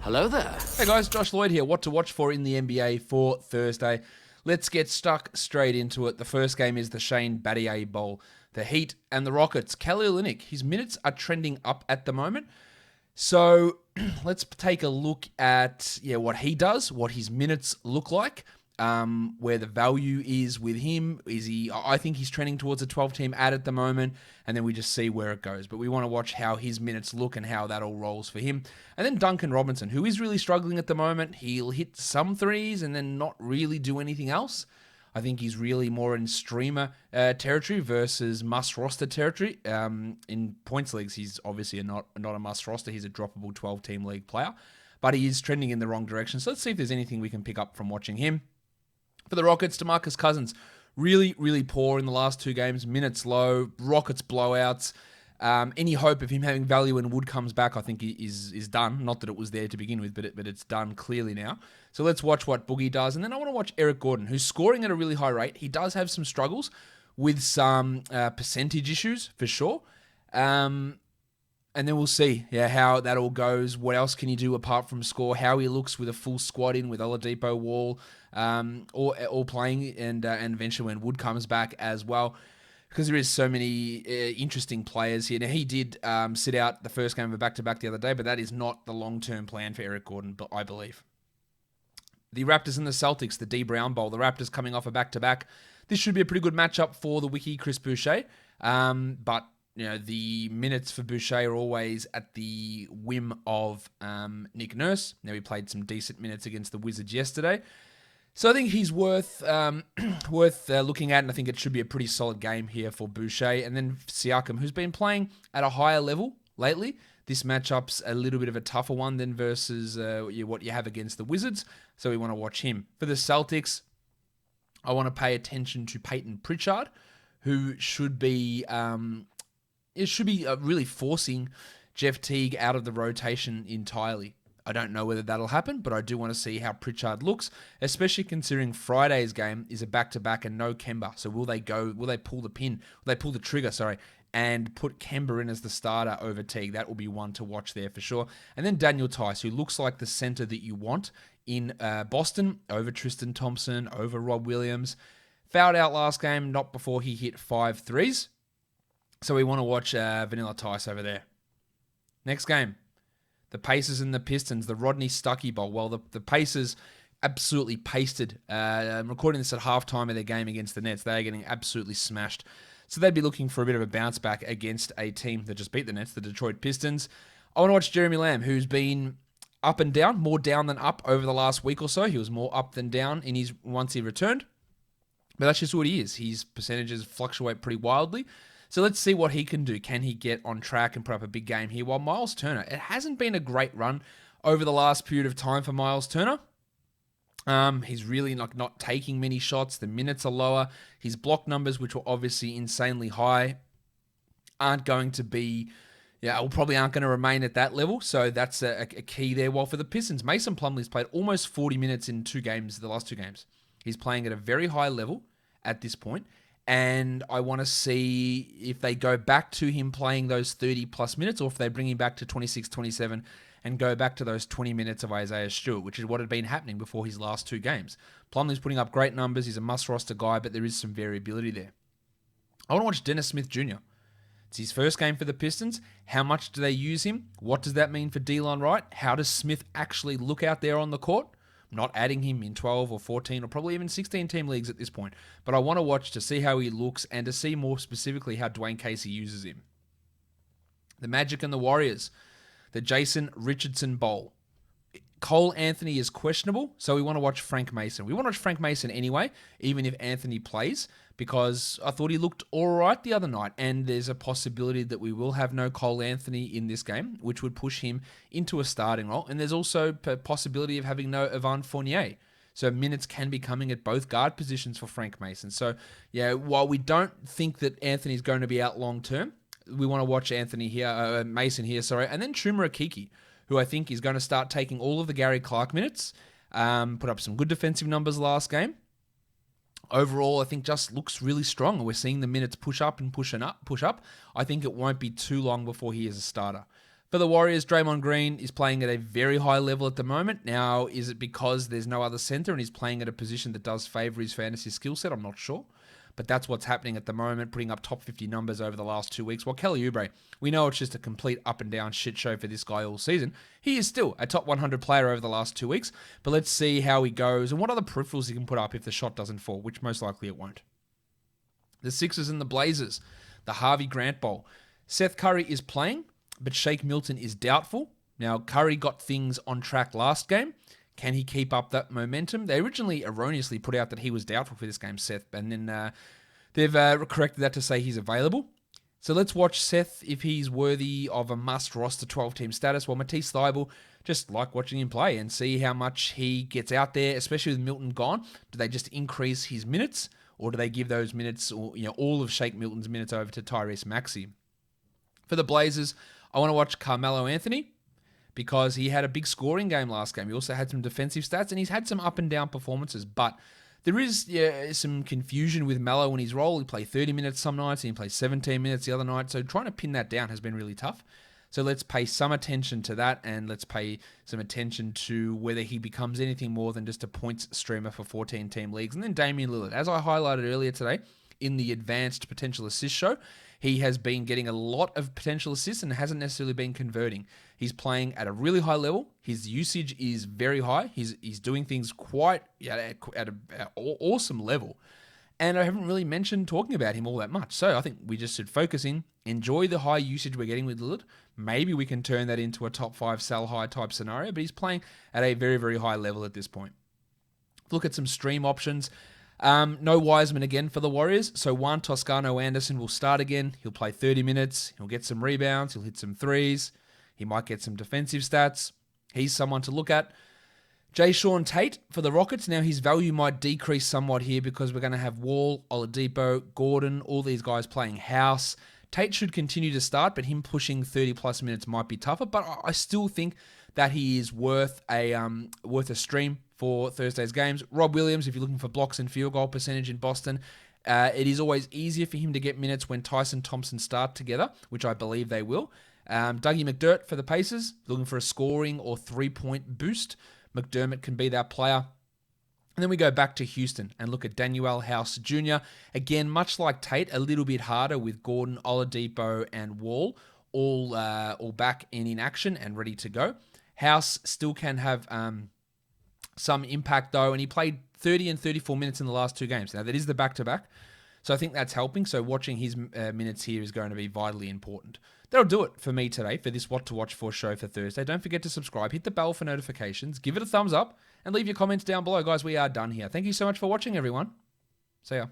Hello there. Hey guys, Josh Lloyd here. What to watch for in the NBA for Thursday. Let's get stuck straight into it. The first game is the Shane Battier Bowl. The Heat and the Rockets. Kelly Olynyk, his minutes are trending up at the moment. So let's take a look at what he does, what his minutes look like, where the value is with him. I think he's trending towards a 12-team ad at the moment, and then we just see where it goes. But we want to watch how his minutes look and how that all rolls for him. And then Duncan Robinson, who is really struggling at the moment. He'll hit some threes and then not really do anything else. I think he's really more in streamer territory versus must-roster territory. In points leagues, he's obviously not a must-roster. He's a droppable 12-team league player. But he is trending in the wrong direction. So let's see if there's anything we can pick up from watching him. For the Rockets, DeMarcus Cousins, really, really poor in the last two games. Minutes low, Rockets blowouts. Any hope of him having value when Wood comes back, I think is done. Not that it was there to begin with, but it's done clearly now. So let's watch what Boogie does. And then I want to watch Eric Gordon, who's scoring at a really high rate. He does have some struggles with some percentage issues, for sure. And then we'll see how that all goes. What else can he do apart from score? How he looks with a full squad in with Oladipo, Wall, or playing, and eventually when Wood comes back as well. Because there is so many interesting players here. Now, he did sit out the first game of a back-to-back the other day, but that is not the long-term plan for Eric Gordon, but I believe. The Raptors and the Celtics, the D. Brown Bowl. The Raptors coming off a back-to-back. This should be a pretty good matchup for the wiki Chris Boucher. But the minutes for Boucher are always at the whim of Nick Nurse. Now, he played some decent minutes against the Wizards yesterday. So I think he's worth looking at, and I think it should be a pretty solid game here for Boucher. And then Siakam, who's been playing at a higher level lately. This matchup's a little bit of a tougher one than versus what you have against the Wizards, so we want to watch him. For the Celtics, I want to pay attention to Peyton Pritchard, who should be really forcing Jeff Teague out of the rotation entirely. I don't know whether that'll happen, but I do want to see how Pritchard looks, especially considering Friday's game is a back-to-back and no Kemba. So will they pull the trigger, and put Kemba in as the starter over Teague? That will be one to watch there for sure. And then Daniel Tice, who looks like the center that you want in Boston, over Tristan Thompson, over Rob Williams. Fouled out last game, not before he hit 5 threes. So we want to watch Vanilla Tice over there. Next game. The Pacers and the Pistons, the Rodney Stuckey Bowl. Well, the Pacers absolutely pasted. I'm recording this at halftime of their game against the Nets. They are getting absolutely smashed. So they'd be looking for a bit of a bounce back against a team that just beat the Nets, the Detroit Pistons. I want to watch Jeremy Lamb, who's been up and down, more down than up over the last week or so. He was more up than down once he returned. But that's just what he is. His percentages fluctuate pretty wildly. So let's see what he can do. Can he get on track and put up a big game here? While Miles Turner, it hasn't been a great run over the last period of time for Miles Turner. He's really not taking many shots. The minutes are lower. His block numbers, which were obviously insanely high, aren't going to remain at that level. So that's a key there. While for the Pistons, Mason Plumlee's played almost 40 minutes in the last two games. He's playing at a very high level at this point. And I want to see if they go back to him playing those 30-plus minutes, or if they bring him back to 26, 27, and go back to those 20 minutes of Isaiah Stewart, which is what had been happening before his last two games. Plumlee's putting up great numbers. He's a must-roster guy, but there is some variability there. I want to watch Dennis Smith Jr. It's his first game for the Pistons. How much do they use him? What does that mean for Delon Wright? How does Smith actually look out there on the court? Not adding him in 12 or 14 or probably even 16-team leagues at this point. But I want to watch to see how he looks and to see more specifically how Dwayne Casey uses him. The Magic and the Warriors. The Jason Richardson Bowl. Cole Anthony is questionable, so we want to watch Frank Mason. We want to watch Frank Mason anyway, even if Anthony plays, because I thought he looked all right the other night, and there's a possibility that we will have no Cole Anthony in this game, which would push him into a starting role, and there's also a possibility of having no Evan Fournier. So minutes can be coming at both guard positions for Frank Mason. So, while we don't think that Anthony's going to be out long term, we want to watch Mason here, and then Chuma Akiki, who I think is going to start taking all of the Gary Clark minutes, put up some good defensive numbers last game. Overall, I think just looks really strong. We're seeing the minutes push up. I think it won't be too long before he is a starter. For the Warriors, Draymond Green is playing at a very high level at the moment. Now, is it because there's no other center and he's playing at a position that does favor his fantasy skill set? I'm not sure. But that's what's happening at the moment, putting up top 50 numbers over the last 2 weeks. While Kelly Oubre, we know it's just a complete up and down shit show for this guy all season. He is still a top 100 player over the last 2 weeks. But let's see how he goes and what other peripherals he can put up if the shot doesn't fall, which most likely it won't. The Sixers and the Blazers, the Harvey Grant Bowl. Seth Curry is playing, but Shake Milton is doubtful. Now, Curry got things on track last game. Can he keep up that momentum? They originally erroneously put out that he was doubtful for this game, Seth, and then they've corrected that to say he's available. So let's watch Seth if he's worthy of a must-roster 12-team status. Well, Matisse Thybulle, just like watching him play and see how much he gets out there, especially with Milton gone. Do they just increase his minutes, or do they give those minutes, or all of Shake Milton's minutes over to Tyrese Maxey? For the Blazers, I want to watch Carmelo Anthony because he had a big scoring game last game. He also had some defensive stats, and he's had some up and down performances. But there is some confusion with Melo in his role. He played 30 minutes some nights, and he played 17 minutes the other night. So trying to pin that down has been really tough. So let's pay some attention to that, and let's pay some attention to whether he becomes anything more than just a points streamer for 14-team leagues. And then Damian Lillard, as I highlighted earlier today in the advanced potential assist show, he has been getting a lot of potential assists and hasn't necessarily been converting. He's playing at a really high level. His usage is very high. He's doing things quite at an awesome level. And I haven't really mentioned talking about him all that much. So I think we just should focus in, enjoy the high usage we're getting with Lillard. Maybe we can turn that into a top 5 sell high type scenario, but he's playing at a very, very high level at this point. Look at some stream options. No Wiseman again for the Warriors. So Juan Toscano Anderson will start again. He'll play 30 minutes. He'll get some rebounds. He'll hit some threes. He might get some defensive stats. He's someone to look at. Jayshawn Tate for the Rockets. Now his value might decrease somewhat here because we're going to have Wall, Oladipo, Gordon, all these guys playing house. Tate should continue to start, but him pushing 30-plus minutes might be tougher. But I still think that he is worth a stream for Thursday's games. Rob Williams, if you're looking for blocks and field goal percentage in Boston, it is always easier for him to get minutes when Tyson Thompson start together, which I believe they will. Dougie McDermott for the Pacers, looking for a scoring or 3-point boost. McDermott can be that player. And then we go back to Houston and look at Danuel House Jr. Again, much like Tate, a little bit harder with Gordon, Oladipo, and Wall all back and in action and ready to go. House still can have some impact though, and he played 30 and 34 minutes in the last 2 games. Now that is the back-to-back, so I think that's helping. So watching his minutes here is going to be vitally important. That'll do it for me today for this What to Watch For show for Thursday. Don't forget to subscribe, hit the bell for notifications, give it a thumbs up, and leave your comments down below. Guys, we are done here. Thank you so much for watching, everyone. See ya.